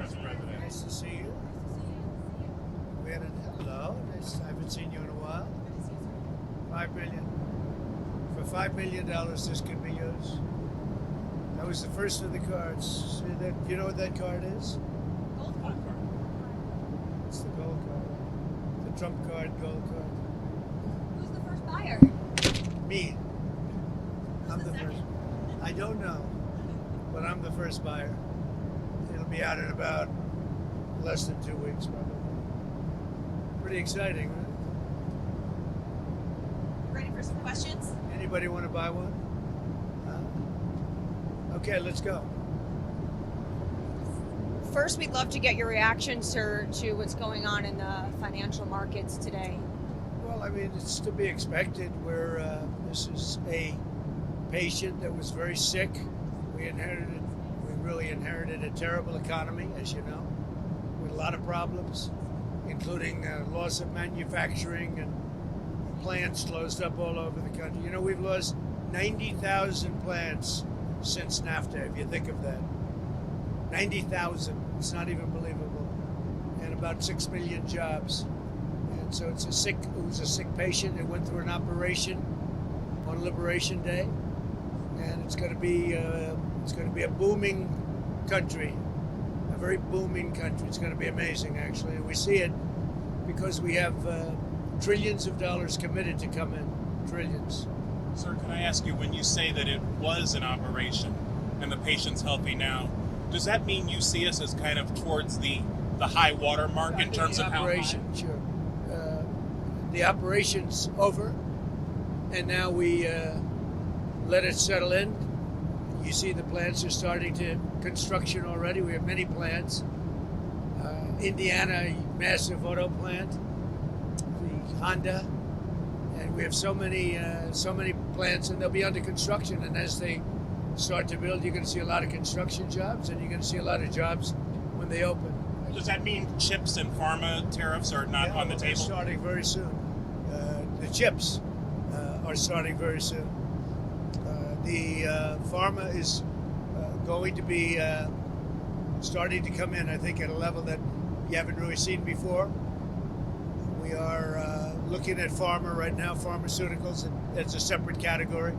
Mr. President. Nice to see you. Hello. Nice. I haven't seen you in a while. $5 million. For $5 million, this could be yours. That was the first of the cards. See that? You know what that card is? Gold card. It's the gold card. The trump card, gold card. Who's the first buyer? Me. I'm the second? first. I don't know, but I'm the first buyer. It'll be out in about less than 2 weeks, probably. Pretty exciting, right? Ready for some questions? Anybody want to buy one? Okay, let's go. First, we'd love to get your reaction, sir, to what's going on in the financial markets today. Well, I mean, it's to be expected. This is a patient that was very sick. We really inherited a terrible economy, as you know, with a lot of problems, including loss of manufacturing and plants closed up all over the country. You know, we've lost 90,000 plants since NAFTA, if you think of that. 90,000. It's not even believable. And about 6 million jobs. And so it was a sick patient. It went through an operation on Liberation Day. And it's going to be a booming country, a very booming country. It's going to be amazing, actually. And we see it because we have trillions of dollars committed to come in. Trillions. Sir, can I ask you, when you say that it was an operation and the patient's healthy now, does that mean you see us as kind of towards the high water mark in terms of operation? How high? Sure. The operation's over, and now we let it settle in. You see the plants are starting to construction already. We have many plants. Indiana, massive auto plant, the Honda, and we have so many plants, and they'll be under construction. And as they start to build, you're going to see a lot of construction jobs, and you're going to see a lot of jobs when they open. Does that mean chips and pharma tariffs are not on the They're table? starting very soon. The chips are starting very soon. The pharma is going to be starting to come in, I think, at a level that you haven't really seen before. We are looking at pharma right now, pharmaceuticals, as a separate category,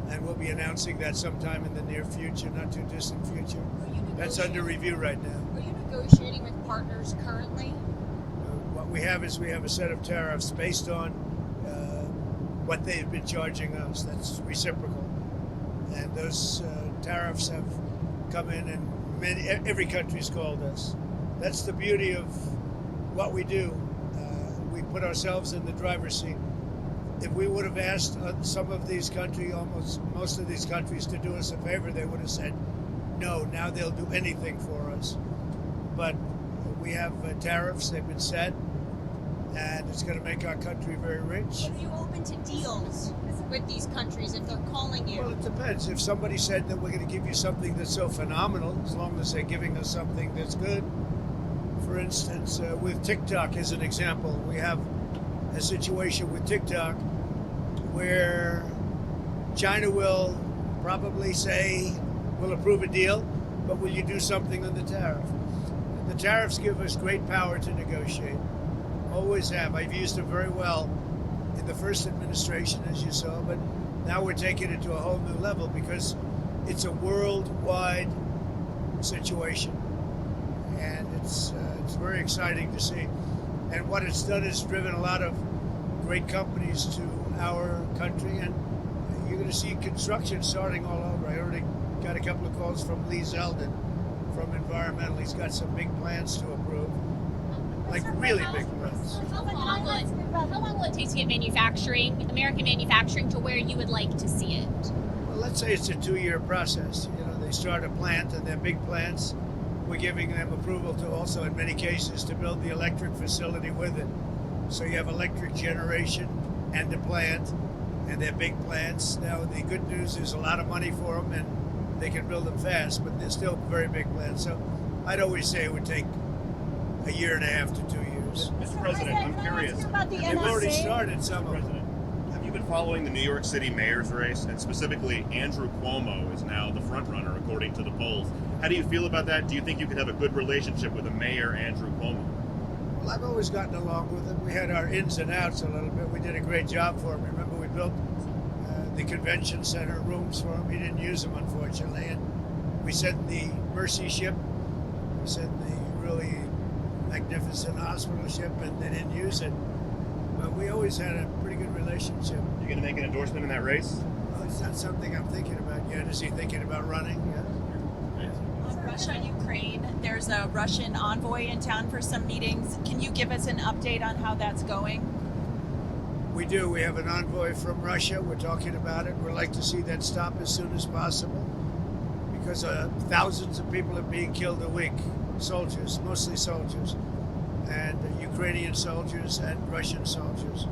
and we'll be announcing that sometime in the near future, not too distant future. That's under review right now. Are you negotiating with partners currently? What we have is a set of tariffs based on what they've been charging us. That's reciprocal. And those tariffs have come in, and every country's called us. That's the beauty of what we do. We put ourselves in the driver's seat. If we would have asked some of these countries, almost most of these countries, to do us a favor, they would have said no. Now they'll do anything for us. But we have tariffs, they've been set, and it's going to make our country very rich. Are you open to deals with these countries if they're calling you? Well, it depends. If somebody said that we're going to give you something that's so phenomenal, as long as they're giving us something that's good. For instance, with TikTok as an example, we have a situation with TikTok where China will probably say, we'll approve a deal, but will you do something on the tariff? The tariffs give us great power to negotiate. Always have. I've used them very well in the first administration, as you saw, but now we're taking it to a whole new level because it's a worldwide situation, and it's very exciting to see. And what it's done is driven a lot of great companies to our country, and you're going to see construction starting all over. I already got a couple of calls from Lee Zeldin from Environmental. He's got some big plans to approve, like really big plans. How long will it take to get American manufacturing to where you would like to see it? Well, let's say it's a 2-year process. You know, they start a plant, and they're big plants. We're giving them approval to also, in many cases, to build the electric facility with it. So you have electric generation and the plant, and they're big plants. Now, the good news is a lot of money for them, and they can build them fast, but they're still very big plants. So I'd always say it would take a year and a half to 2 years. Mr. President, I'm curious. About the They've already NSA? started some of them. President, have you been been following the New York City mayor's race, and specifically Andrew Cuomo is now the front runner according to the polls. How do you feel about that? Do you think you could have a good relationship with a mayor, Andrew Cuomo? Well, I've always gotten along with him. We had our ins and outs a little bit. We did a great job for him. Remember, we built the convention center rooms for him. He didn't use them, unfortunately. And we sent the Mercy ship. We sent the really magnificent hospital ship, and they didn't use it. But we always had a pretty good relationship. You going to make an endorsement in that race? Well, it's not something I'm thinking about yet. Is he thinking about running? Yes. On Russia, Ukraine, there's a Russian envoy in town for some meetings. Can you give us an update on how that's going? We do. We have an envoy from Russia. We're talking about it. We'd like to see that stop as soon as possible because thousands of people are being killed a week. Soldiers, mostly soldiers, and Ukrainian soldiers and Russian soldiers.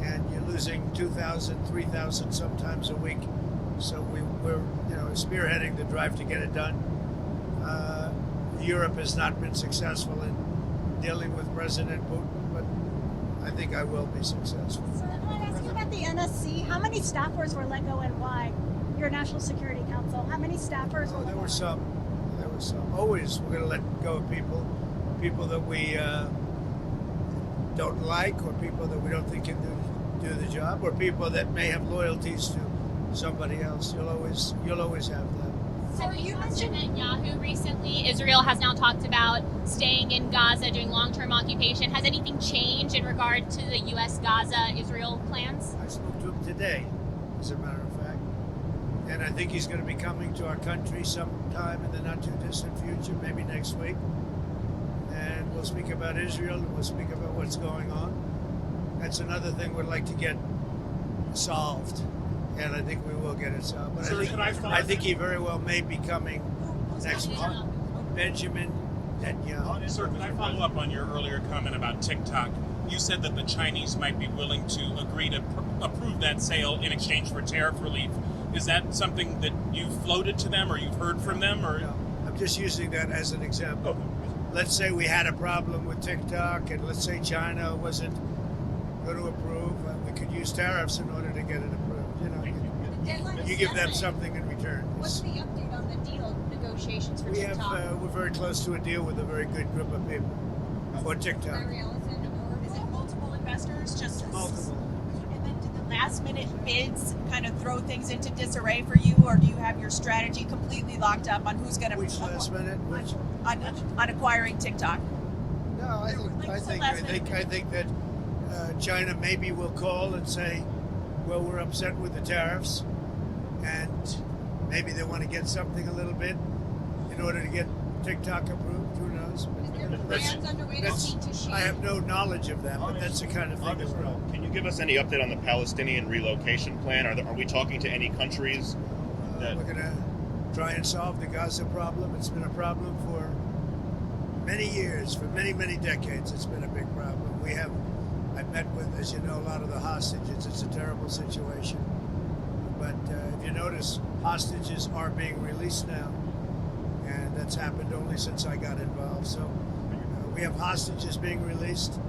And you're losing 2,000, 3,000 sometimes a week. So we're spearheading the drive to get it done. Europe has not been successful in dealing with President Putin, but I think I will be successful. So I want to ask you about the NSC. How many staffers were let go and why? Your National Security Council. How many staffers were let go? There were some. Always we're going to let go of people that we don't like, or people that we don't think can do the job, or people that may have loyalties to somebody else. You'll always have that. So you mentioned Netanyahu recently. Israel has now talked about staying in Gaza, doing long-term occupation. Has anything changed in regard to the U.S. Gaza-Israel plans? I spoke to him today, as a matter of fact, and I think he's going to be coming to our country sometime in the not-too-distant future, maybe next week. And we'll speak about Israel, and we'll speak about what's going on. That's another thing we'd like to get solved. And I think we will get it solved. But Sir, I think he very well may be coming next month. Benjamin Netanyahu. Sir, can I follow up on your earlier comment about TikTok? You said that the Chinese might be willing to agree to approve that sale in exchange for tariff relief. Is that something that you floated to them, or you've heard from them, or? No, I'm just using that as an example. Okay. Let's say we had a problem with TikTok, and let's say China wasn't going to approve. We could use tariffs in order to get it approved. You give them something in return. What's the update on the deal negotiations for We TikTok? have we're very close to a deal with a very good group of people for TikTok. Very realistic, or Is it multiple investors? Just Multiple. And then do the last minute bids kind of throw things into disarray for you, or do you have your strategy completely locked up on who's going to Which last minute? Which? on acquiring TikTok? No, I think that China maybe will call and say, well, we're upset with the tariffs, and maybe they want to get something a little bit in order to get TikTok approved. Who knows? plans underway to see to I have no knowledge of that, but that's the kind of thing that we're on. Can you give us any update on the Palestinian relocation plan? Are we talking to any countries? We're going to try and solve the Gaza problem. It's been a problem for many years, for many, many decades. It's been a big problem. I've met with, as you know, a lot of the hostages. It's a terrible situation. But if you notice, hostages are being released now. And that's happened only since I got involved. So we have hostages being released,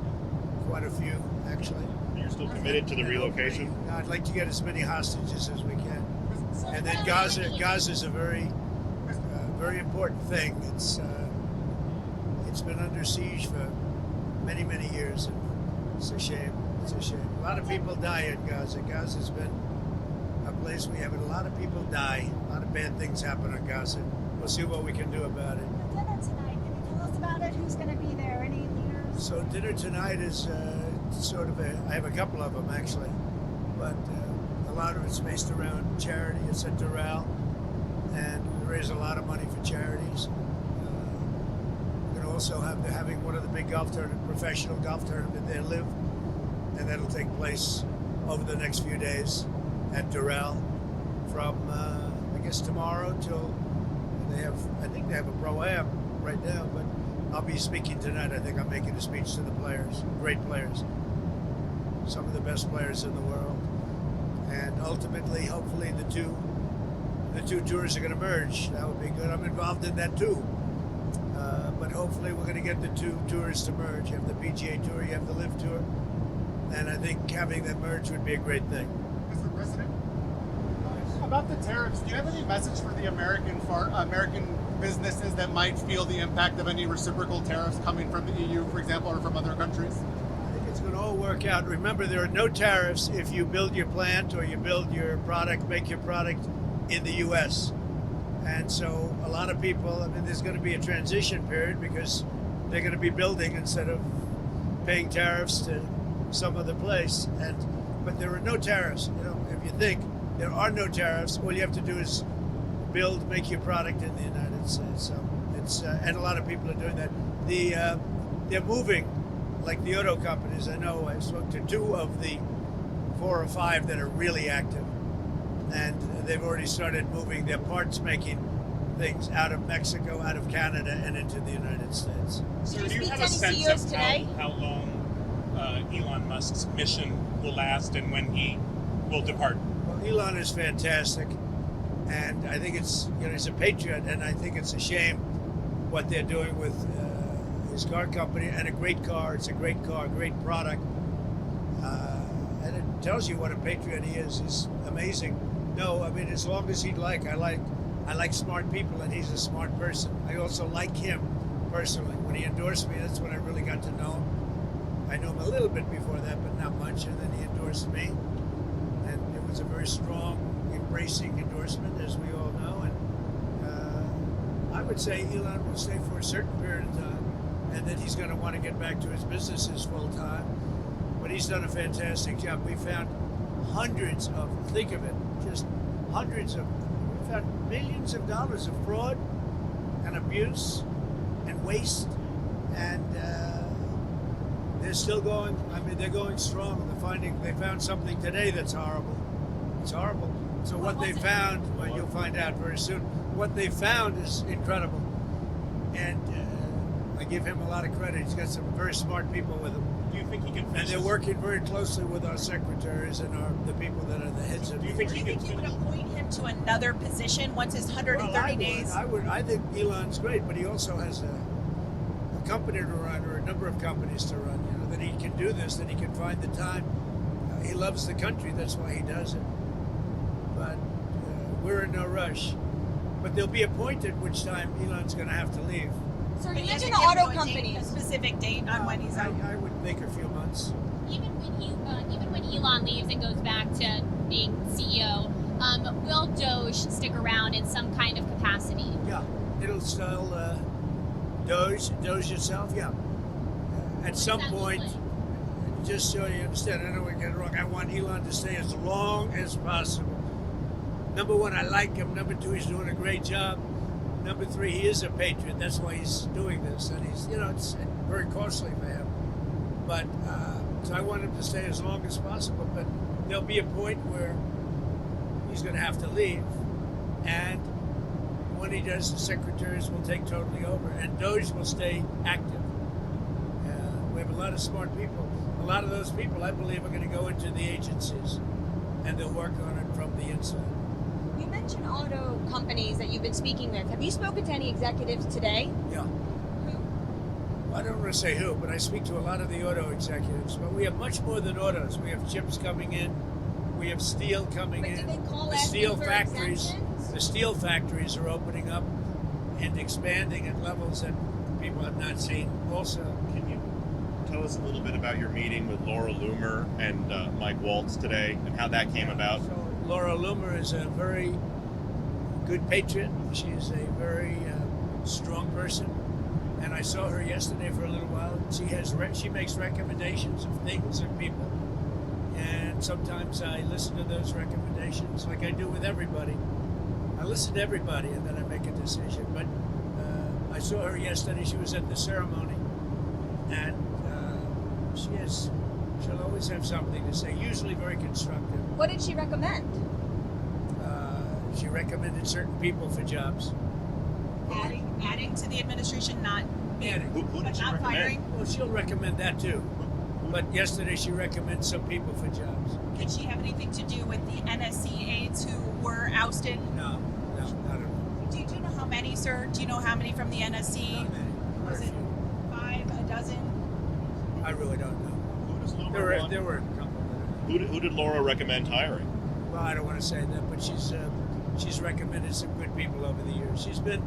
quite a few, actually. You're still committed to the relocation? I'd like to get as many hostages as we can. And then Gaza is a very, very important thing. It's been under siege for many, many years. And it's a shame. It's a shame. A lot of people die in Gaza. Gaza's been a place we have a lot of people die. A lot of bad things happen in Gaza. We'll see what we can do about it. The dinner tonight. Can you tell us about it? Who's going to be there? Any leaders? So dinner tonight is sort of I have a couple of them actually, but a lot of it's based around charity. It's at Doral, and we raise a lot of money for charities. We're going to also they're having one of the big professional golf tournament there live, and that'll take place over the next few days at Doral from I guess tomorrow till I think they have a pro-am right now, but I'll be speaking tonight. I think I'm making a speech to the players, great players, some of the best players in the world, and ultimately, hopefully, the two tours are going to merge. That would be good. I'm involved in that too, but hopefully, we're going to get the two tours to merge. You have the PGA Tour, you have the Live Tour, And I think having them merge would be a great thing. Mr. President, about the tariffs, do you have any message for the American businesses that might feel the impact of any reciprocal tariffs coming from the EU, for example, or from other countries? I think it's going to all work out. Remember, there are no tariffs if you build your plant or you build your product, make your product in the U.S. And so a lot of people, I mean, there's going to be a transition period because they're going to be building instead of paying tariffs to some other place. But there are no tariffs. You know, if you think there are no tariffs, all you have to do is build, make your product in the United States. So it's and a lot of people are doing that. They're moving, like the auto companies. I know I spoke to 2 of the 4 or 5 that are really active, and they've already started moving their parts making things out of Mexico, out of Canada, and into the United States. So Did do you you speak have to a any sense CEOs of today? how long Elon Musk's mission will last and when he will depart? Well, Elon is fantastic, and I think it's, you know, he's a patriot, and I think it's a shame what they're doing with his car company. And a great car. It's a great car, great product, and it tells you what a patriot he is. He's amazing. No, I mean, as long as he'd like, I like smart people, and he's a smart person. I also like him personally. When he endorsed me, that's when I really got to know him. I knew him a little bit before that, but not much, and then he endorsed me, and it was a very strong, embracing endorsement, as we all know. And I would say Elon will stay for a certain period of time, and then he's going to want to get back to his businesses full time. But he's done a fantastic job. We found hundreds of, think of it, just hundreds of, we found millions of dollars of fraud and abuse and waste, and they're still going. I mean, they're going strong. They found something today that's horrible. It's horrible. So what they found, well, you'll find out very soon. What they found is incredible, and I give him a lot of credit. He's got some very smart people with him. Do you think he can And finish they're his- working very closely with our secretaries and the people that are the heads of. Do you think Do he you can think you would finish? appoint him to another position once his 130 days? I think Elon's great, but he also has a company to run, or a number of companies to run. You know, that he can do this, that he can find the time. He loves the country. That's why he does it. But we're in no rush. But there'll be a point at which time Elon's going to have to leave. So But you he hasn't mentioned given auto you a date, companies. a specific date on when he's out. I would think a few months. Even when Elon leaves and goes back to being CEO, will Doge stick around in some kind of capacity? Yeah, it'll still Doge itself. Yeah, at some Does that look point. like? Just so you understand, I know we get it wrong. I want Elon to stay as long as possible. Number 1, I like him. Number 2, he's doing a great job. Number 3, he is a patriot. That's why he's doing this, and he's, you know, it's very costly for him. But so I want him to stay as long as possible. But there'll be a point where he's going to have to leave, and when he does, the secretaries will take totally over, and Doge will stay active. We have a lot of smart people. A lot of those people, I believe, are going to go into the agencies, and they'll work on it from the inside. You mentioned auto companies that you've been speaking with. Have you spoken to any executives today? Yeah. Well, I don't want to say who, but I speak to a lot of the auto executives. But we have much more than autos. We have chips coming in. We have steel coming But in. did they call The asking steel for factories. exemptions? The steel factories are opening up and expanding at levels that people have not seen. Also, Can you tell us a little bit about your meeting with Laura Loomer and Mike Waltz today and how that came about? So Laura Loomer is a very good patriot. She's a very strong person, and I saw her yesterday for a little while. She makes recommendations of things and people, and sometimes I listen to those recommendations, like I do with everybody. I listen to everybody, and then I make a decision. But I saw her yesterday. She was at the ceremony, and she'll always have something to say. Usually very constructive. What did she recommend? She recommended certain people for jobs. Adding to the administration, not Adding. Who but did you not recommend? firing. Well, she'll recommend that too. But yesterday she recommended some people for jobs. Did she have anything to do with the NSC aides who were ousted? No, not at all. Do you know how many, sir? Do you know how many from the NSC? Not many. Was Very it few. 5, a dozen? I really don't know. Who does There were a couple. Who did Laura recommend hiring? Well, I don't want to say that, but she's recommended some good people over the years. She's been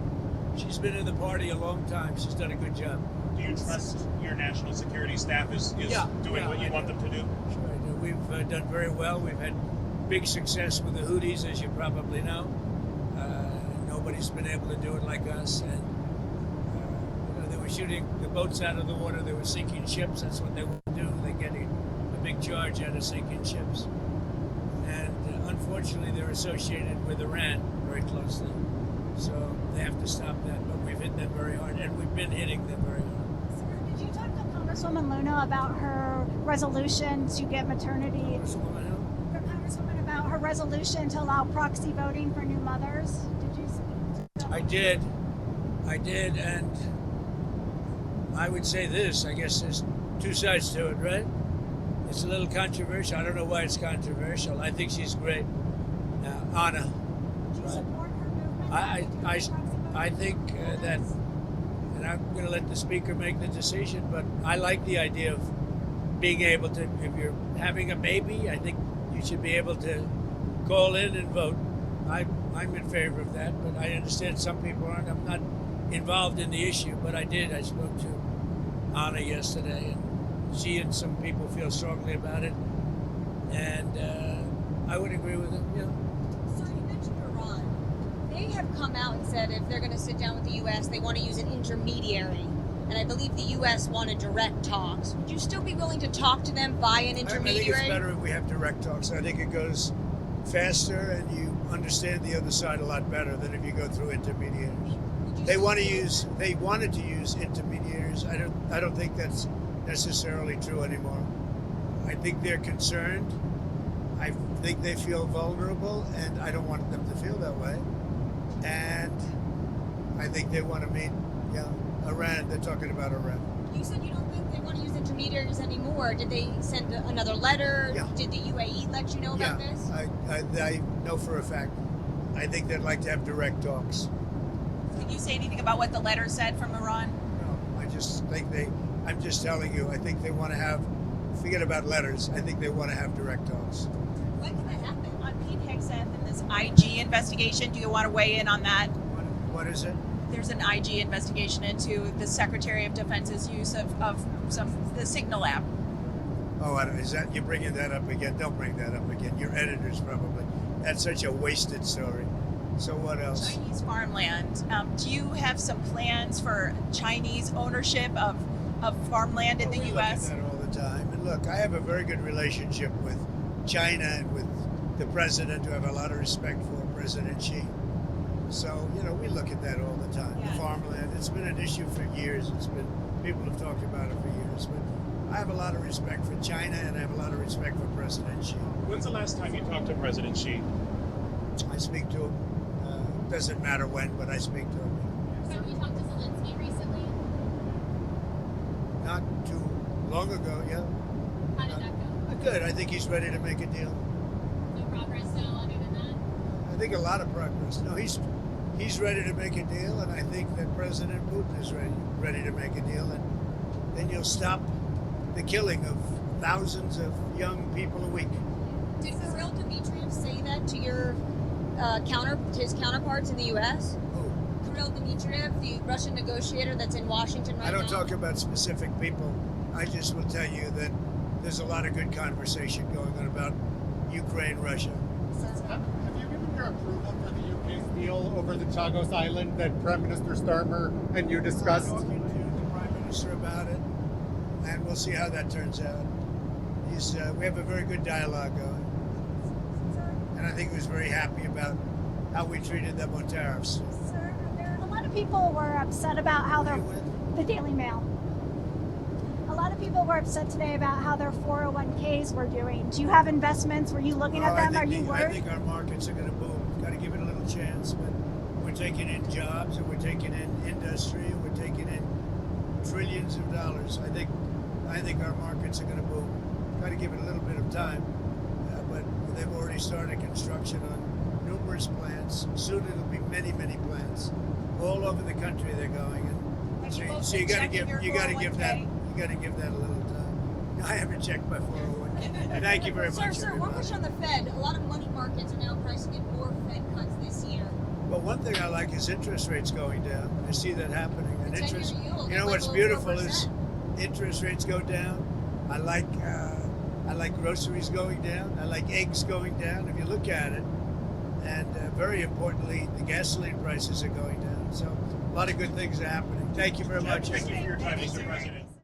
in the party a long time. She's done a good job. Do you trust your national security staff is doing what you want them to do? Sure I do. We've done very well. We've had big success with the Houthis, as you probably know. Nobody's been able to do it like us. And they were shooting the boats out of the water. They were sinking ships. That's what they would do. They get a big charge out of sinking ships. And unfortunately, they're associated with Iran very closely. So they have to stop that. But we've hit them very hard, and we've been hitting them very hard. Sir, did you talk to Congresswoman Luna about her resolution to get maternity? Congresswoman, about her resolution to allow proxy voting for new mothers? Did you? I did, and I would say this. I guess there's two sides to it, right? It's a little controversial. I don't know why it's controversial. I think she's great. Anna. Do you support her movement? I think that, and I'm going to let the speaker make the decision, but I like the idea of being able to, if you're having a baby, I think you should be able to call in and vote. I'm in favor of that, but I understand some people aren't. I'm not involved in the issue, but I did. I spoke to Anna yesterday, and she and some people feel strongly about it, and I would agree with them. Yeah. So you mentioned Iran. They have come out and said if they're going to sit down with the U.S., they want to use an intermediary. And I believe the U.S. wanted direct talks. Would you still be willing to talk to them via an intermediary? I think it's better if we have direct talks. I think it goes faster, and you understand the other side a lot better than if you go through intermediaries. They wanted to use intermediaries. I don't think that's necessarily true anymore. I think they're concerned. I think they feel vulnerable, and I don't want them to feel that way. And I think they want to meet, Iran. They're talking about Iran. You said you don't think they want to use intermediaries anymore. Did they send another letter? Yeah. Did the UAE let you know about this? I know for a fact. I think they'd like to have direct talks. Can you say anything about what the letter said from Iran? No, I just think I'm just telling you, I think they want to have, forget about letters, I think they want to have direct talks. When can that happen? On Pete Hegseth and this IG investigation, do you want to weigh in on that? What is it? There's an IG investigation into the Secretary of Defense's use of the Signal app. Oh, is that, you're bringing that up again? Don't bring that up again. Your editors probably. That's such a wasted story. So what else? Chinese farmland. Do you have some plans for Chinese ownership of farmland in the We U.S.? look at that all the time. And look, I have a very good relationship with China and with the president, who I have a lot of respect for, President Xi. So, we look at that all the time. Yeah. The farmland, it's been an issue for years. People have talked about it for years. But I have a lot of respect for China, and I have a lot of respect for President Xi. When's the last time you talked to President Xi? I speak to him. Doesn't matter when, but I speak to him. Have you talked to Zelensky recently? Not too long ago, yeah. How did that go? Good. I think he's ready to make a deal. No progress still other than that? I think a lot of progress. No, he's ready to make a deal, and I think that President Putin is ready to make a deal, and then you'll stop the killing of thousands of young people a week. Did Kirill Dmitriev say that to your his counterparts in the U.S.? Who? Kirill Dmitriev, the Russian negotiator that's in Washington right now? I don't talk about specific people. I just will tell you that there's a lot of good conversation going on about Ukraine, Russia. Have you given your approval for the UK's deal over the Chagos Island that Prime Minister Starmer and you discussed? I'm talking to the Prime Minister about it, and we'll see how that turns out. We have a very good dialogue going. And I think he was very happy about how we treated them on tariffs. Sir, a lot of people were upset about how Who are you with? the Daily Mail. A lot of people were upset today about how their 401ks were doing. Do you have investments? Were you looking at them? Are you I worried? think our markets are going to boom. Got to give it a little chance, but we're taking in jobs, and we're taking in industry, and we're taking in trillions of dollars. I think our markets are going to boom. Got to give it a little bit of time, but they've already started construction on numerous plants. Soon it'll be many, many plants all over the country. They're going, and so you got to give that a little time. I haven't checked my 401k. Thank you very much. Sir, one everybody. question on the Fed. A lot of money markets are now pricing in more Fed cuts this year. Well, one thing I like is interest rates going down. I see that happening. And The 10-year interest, yield you is know like what's over beautiful 4%. is interest rates go down. I like groceries going down. I like eggs going down. If you look at it, and very importantly, the gasoline prices are going down. So a lot of good things are happening. Thank you very much. Thank you for your time, Mr. President.